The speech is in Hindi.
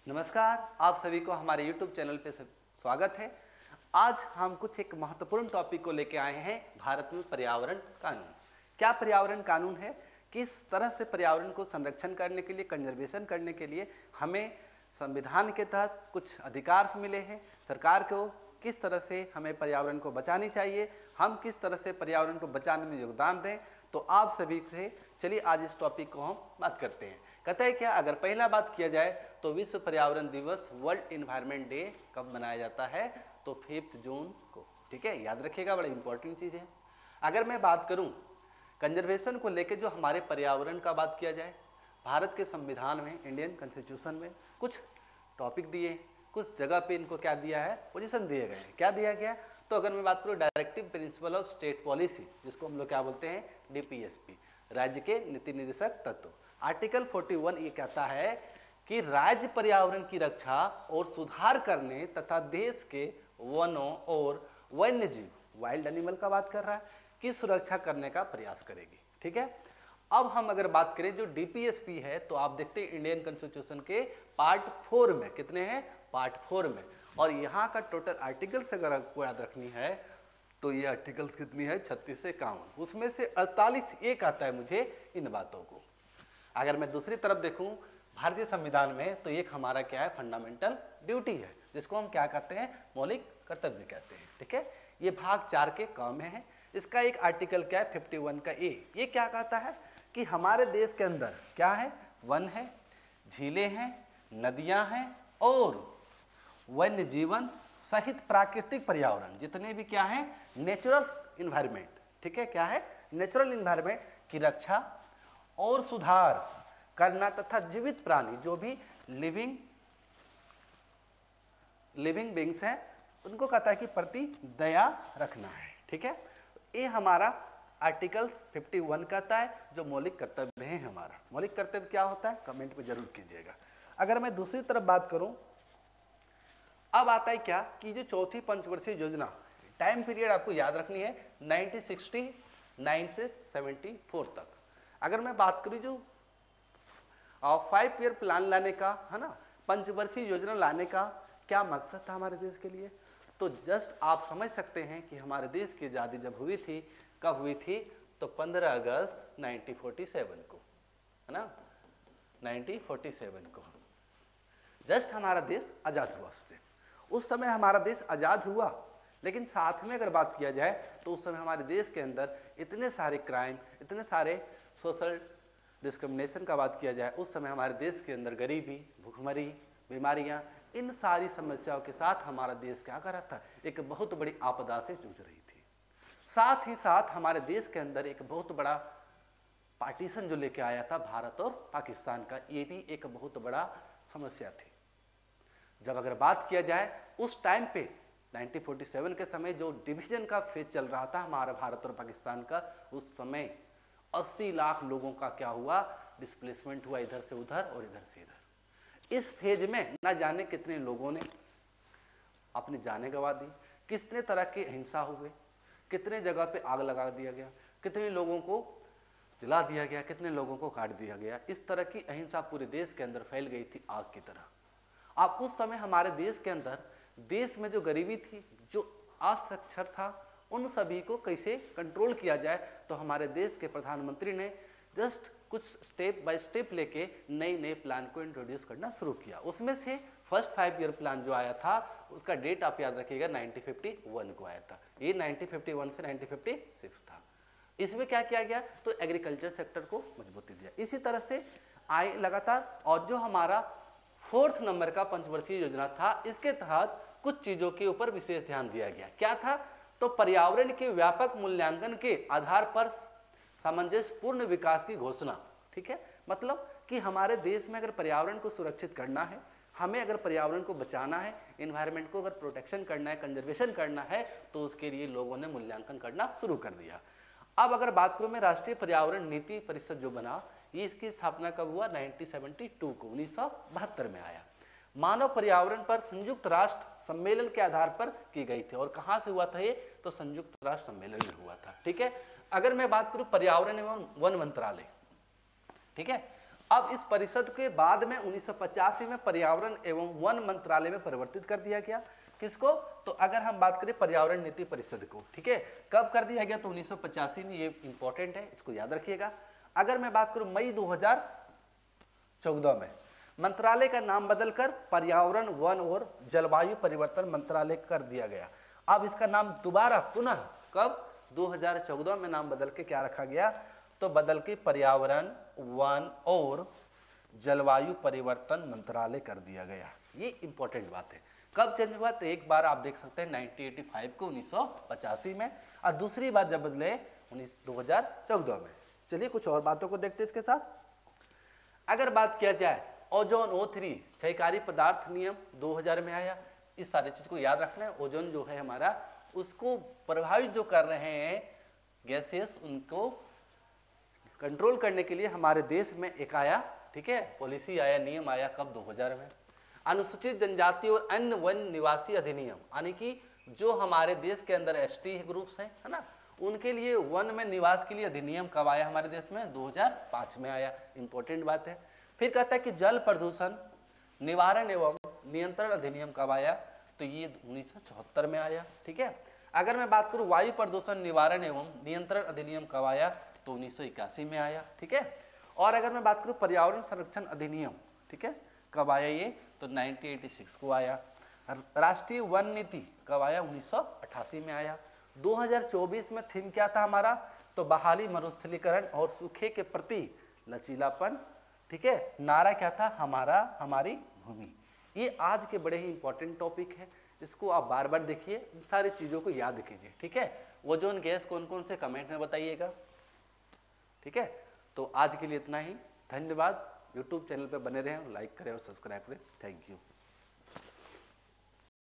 नमस्कार, आप सभी को हमारे YouTube चैनल पे स्वागत है। आज हम कुछ एक महत्वपूर्ण टॉपिक को लेके आए हैं, भारत में पर्यावरण कानून। क्या पर्यावरण कानून है, किस तरह से पर्यावरण को संरक्षण करने के लिए, कंजर्वेशन करने के लिए हमें संविधान के तहत कुछ अधिकार मिले हैं, सरकार को किस तरह से हमें पर्यावरण को बचानी चाहिए, हम किस तरह से पर्यावरण को बचाने में योगदान दें। तो आप सभी से चलिए आज इस टॉपिक को हम बात करते हैं। कहते हैं क्या, अगर पहला बात किया जाए तो विश्व पर्यावरण दिवस वर्ल्ड इन्वायरमेंट डे कब मनाया जाता है, तो 5 जून को। ठीक है, याद रखिएगा, बड़ा इंपॉर्टेंट चीज़ है। अगर मैं बात करूं कंजर्वेशन को लेकर, जो हमारे पर्यावरण का बात किया जाए, भारत के संविधान में, इंडियन कॉन्स्टिट्यूशन में कुछ टॉपिक दिए, कुछ जगह पे इनको क्या दिया है, पोजीशन दिए गए हैं। क्या दिया गया, तो अगर मैं बात करूँ directive principle of state policy, जिसको हम लोग क्या बोलते हैं, डीपीएसपी, राज्य के नीति निर्देशक तत्व। आर्टिकल 41 ये कहता है कि राज्य पर्यावरण की रक्षा और सुधार करने तथा देश के वनों और वन्य जीव, वाइल्ड एनिमल का बात कर रहा है, की सुरक्षा करने का प्रयास करेगी। ठीक है, अब हम अगर बात करें जो डीपीएसपी है, तो आप देखते हैं इंडियन कॉन्स्टिट्यूशन के पार्ट 4 में, कितने हैं, पार्ट 4 में, और यहाँ का टोटल आर्टिकल्स अगर आपको याद रखनी है तो ये आर्टिकल्स कितनी है, 36 से 51, उसमें से 48 एक आता है मुझे इन बातों को। अगर मैं दूसरी तरफ देखूं भारतीय संविधान में, तो एक हमारा क्या है, फंडामेंटल ड्यूटी है, जिसको हम क्या कहते हैं, मौलिक कर्तव्य कहते हैं। ठीक है, ये भाग 4 के क में है। इसका एक आर्टिकल क्या है, 51 का ए, ये क्या कहता है कि हमारे देश के अंदर क्या है, वन है, झीलें हैं, नदियां हैं और वन्य जीवन सहित प्राकृतिक पर्यावरण, जितने भी क्या है, नेचुरल इन्वायरमेंट। ठीक है, क्या है, नेचुरल इन्वायरमेंट की रक्षा और सुधार करना तथा जीवित प्राणी, जो भी लिविंग बींग्स हैं, उनको कहता है कि प्रति दया रखना है। ठीक है, ये हमारा आर्टिकल्स 51 कहता है, जो मौलिक कर्तव्य है हमारा। मौलिक कर्तव्य क्या होता है, कमेंट में जरूर कीजिएगा। अगर मैं दूसरी तरफ बात करूं, अब आता है क्या कि जो चौथी पंचवर्षीय योजना, टाइम पीरियड आपको याद रखनी है 1969 से 74 तक। अगर मैं बात करूं जो 5 ईयर प्लान लाने का है ना, पंचवर्षीय योजना लाने का क्या मकसद था हमारे देश के लिए, तो जस्ट आप समझ सकते हैं कि हमारे देश की आज़ादी जब हुई थी, कब हुई थी, तो 15 अगस्त 1947 को, है ना, 1947 को जस्ट हमारा देश आज़ाद हुआ। उस समय हमारा देश आज़ाद हुआ, लेकिन साथ में अगर बात किया जाए तो उस समय हमारे देश के अंदर इतने सारे क्राइम, इतने सारे सोशल डिस्क्रिमिनेशन का बात किया जाए, उस समय हमारे देश के अंदर गरीबी, भूखमरी, बीमारियां, इन सारी समस्याओं के साथ हमारा देश क्या कर रहा था, एक बहुत बड़ी आपदा से जूझ रही थी। साथ ही साथ हमारे देश के अंदर एक बहुत बड़ा पार्टीशन जो लेके आया था भारत और पाकिस्तान का, ये भी एक बहुत बड़ा समस्या थी। जब अगर बात किया जाए उस टाइम पे 1947 के समय जो डिवीजन का फेज चल रहा था हमारा भारत और पाकिस्तान का, उस समय 80 लाख लोगों का क्या हुआ, डिस्प्लेसमेंट हुआ, इधर से उधर और इधर से इधर। इस फेज में ना जाने कितने लोगों ने अपनी जानें गंवा दी, कितने तरह के हिंसा हुए, कितने जगह पे आग लगा दिया गया, कितने लोगों को जला दिया गया, कितने लोगों को काट दिया गया। इस तरह की अहिंसा पूरे देश के अंदर फैल गई थी आग की तरह। अब उस समय हमारे देश के अंदर, देश में जो गरीबी थी, जो असाक्षर था, उन सभी को कैसे कंट्रोल किया जाए, तो हमारे देश के प्रधानमंत्री ने जस्ट कुछ स्टेप बाय स्टेप लेके नए प्लान को इंट्रोड्यूस करना शुरू किया। उसमें से फर्स्ट 5 ईयर प्लान जो आया था, उसका डेट आप याद रखिएगा 1951 को आया था। ये 1951 से 1956 था। इसमें क्या किया गया, तो एग्रीकल्चर सेक्टर को मजबूती दिया। इसी तरह से आए लगातार, और जो हमारा 4th नंबर का पंचवर्षीय योजना था, इसके तहत कुछ चीजों के ऊपर विशेष ध्यान दिया गया। क्या था, तो पर्यावरण के व्यापक मूल्यांकन के आधार पर सामंजस्यपूर्ण विकास की घोषणा। ठीक है, मतलब कि हमारे देश में अगर पर्यावरण को सुरक्षित करना है, हमें अगर पर्यावरण को बचाना है, इन्वायरमेंट को अगर प्रोटेक्शन करना है, कंजर्वेशन करना है, तो उसके लिए लोगों ने मूल्यांकन करना शुरू कर दिया। अब अगर बात करूं मैं, राष्ट्रीय पर्यावरण नीति परिषद जो बना, ये इसकी स्थापना कब हुआ, 1972 को, 1972 में आया। मानव पर्यावरण पर संयुक्त राष्ट्र सम्मेलन के आधार पर की गई थी। और कहाँ से हुआ था ये, तो संयुक्त राष्ट्र सम्मेलन में हुआ था। ठीक है, अगर मैं बात करूं पर्यावरण एवं वन मंत्रालय, ठीक है, अब इस परिषद के बाद में 1985 में पर्यावरण एवं वन मंत्रालय में परिवर्तित कर दिया गया। किसको? तो अगर हम बात करें पर्यावरण नीति परिषद को, ठीक है, कब कर दिया गया? तो 1985 में। ये इंपॉर्टेंट है, इसको याद रखिएगा। अगर मैं बात करूं मई 2014 में मंत्रालय का नाम बदलकर पर्यावरण वन और जलवायु परिवर्तन मंत्रालय कर दिया गया। अब इसका नाम दोबारा पुनः कब? 2014 में नाम बदल के क्या रखा गया? तो बदल के पर्यावरण वन और जलवायु परिवर्तन मंत्रालय कर दिया गया। ये इंपॉर्टेंट बात है। कब चेंज हुआ? तो एक बार आप देख सकते हैं 1985 को 1985 में, और दूसरी बार जब बदले 2014 में। चलिए कुछ और बातों को देखते हैं इसके साथ। अगर बात किया जाए ओजोन O3 क्षयकारी पदार्थ नियम 2000 में आया। इस सारी चीज को याद रखना है। ओजोन जो है हमारा, उसको प्रभावित जो कर रहे हैं गैसेस, उनको कंट्रोल करने के लिए हमारे देश में एक आया, ठीक है, पॉलिसी आया, नियम आया। कब? 2000 में। अनुसूचित जनजाति और अन्य वन निवासी अधिनियम, यानी कि जो हमारे देश के अंदर ST ग्रुप्स हैं, है ना, उनके लिए वन में निवास के लिए अधिनियम कब आया हमारे देश में? 2005 में आया। इंपॉर्टेंट बात है। फिर कहता है कि जल प्रदूषण निवारण एवं नियंत्रण अधिनियम कब आया? तो ये 1974 में आया, ठीक है। अगर मैं बात करूं वायु प्रदूषण निवारण एवं नियंत्रण अधिनियम कब आया? तो 1981 में आया, ठीक है। और अगर मैं बात करूं पर्यावरण संरक्षण अधिनियम, ठीक है, कब आया ये? तो 1986 को आया। राष्ट्रीय वन नीति कब आया? 1988 में आया। 2024 में थीम क्या था हमारा? तो बहाली, मरुस्थलीकरण और सूखे के प्रति लचीलापन, ठीक है। नारा क्या था हमारा? हमारी भूमि। ये आज के बड़े ही इंपॉर्टेंट टॉपिक है। इसको आप बार बार देखिए, इन सारी चीज़ों को याद कीजिए, ठीक है। ओजोन गैस कौन कौन से कमेंट में बताइएगा, ठीक है। तो आज के लिए इतना ही। धन्यवाद। यूट्यूब चैनल पे बने रहें, लाइक करें और सब्सक्राइब करें। Thank you.